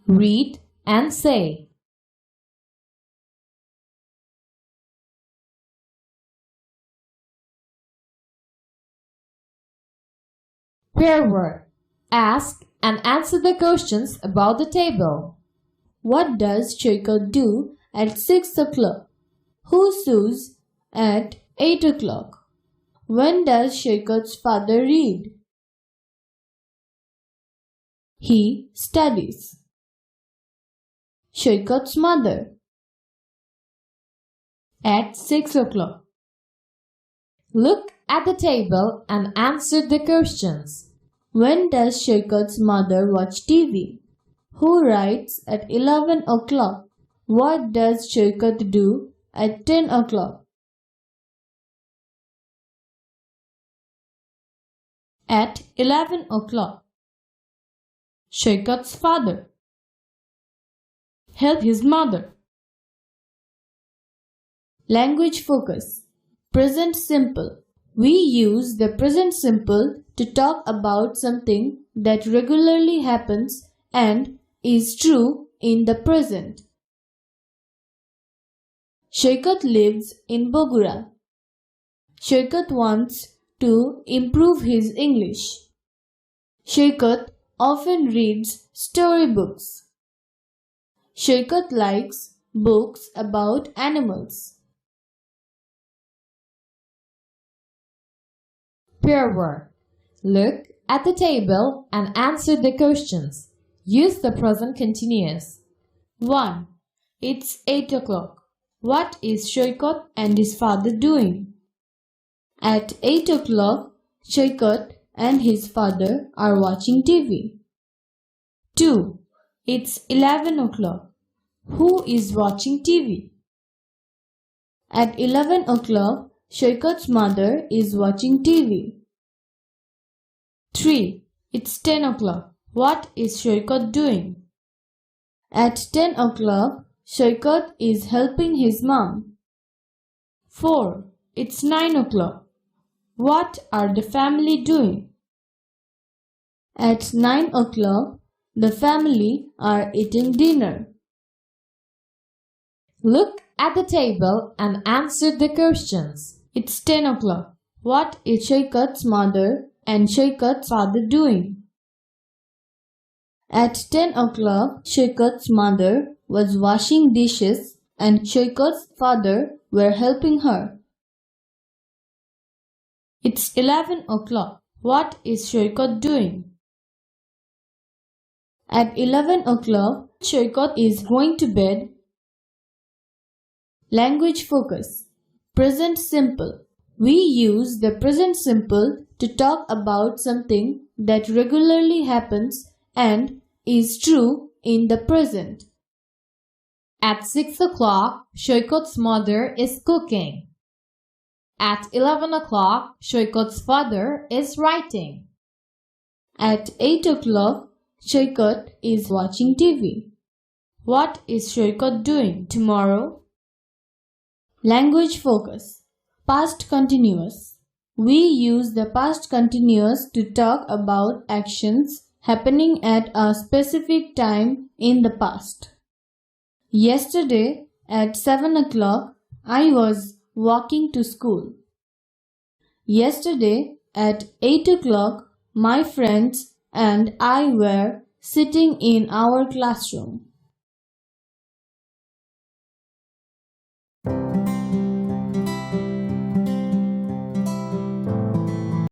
Read and say. Pair word. Ask and answer the questions about the table. What does Saikat do at 6 o'clock? Who sews at 8 o'clock? When does Saikat's father read? He studies. Saikat's mother. At 6 o'clock. Look at the table and answer the questions. When does Saikat's mother watch TV? Who writes at 11 o'clock? What does Saikat do at 10 o'clock? At 11 o'clock. Saikat's father help his mother. Language focus. Present simple. We use the present simple to talk about something that regularly happens and is true in the present. Saikat lives in Bogura. Saikat wants to improve his English. Saikat often reads storybooks. Saikat likes books about animals. Pair word. Look at the table and answer the questions. Use the present continuous. 1. It's 8 o'clock. What is Saikat and his father doing? At 8 o'clock, Saikat and his father are watching TV. 2. It's 11 o'clock. Who is watching TV? At 11 o'clock, Saikat's mother is watching TV. 3. It's 10 o'clock. What is Saikat doing? At 10 o'clock, Saikat is helping his mom. 4. It's 9 o'clock. What are the family doing? At 9 o'clock, the family are eating dinner. Look at the table and answer the questions. It's 10 o'clock. What is Saikat's mother and Saikat's father doing? At 10 o'clock, Saikat's mother was washing dishes and Saikat's father were helping her. It's 11 o'clock. What is Saikat doing? At 11 o'clock, Saikat is going to bed. Language focus. Present simple. We use the present simple to talk about something that regularly happens and is true in the present. At 6 o'clock, Saikat's mother is cooking. At 11 o'clock, Saikat's father is writing. At 8 o'clock, Saikat is watching TV. What is Saikat doing tomorrow? Language focus. Past continuous. We use the past continuous to talk about actions happening at a specific time in the past. Yesterday at 7 o'clock, I was walking to school. Yesterday at 8 o'clock, my friends and I were sitting in our classroom.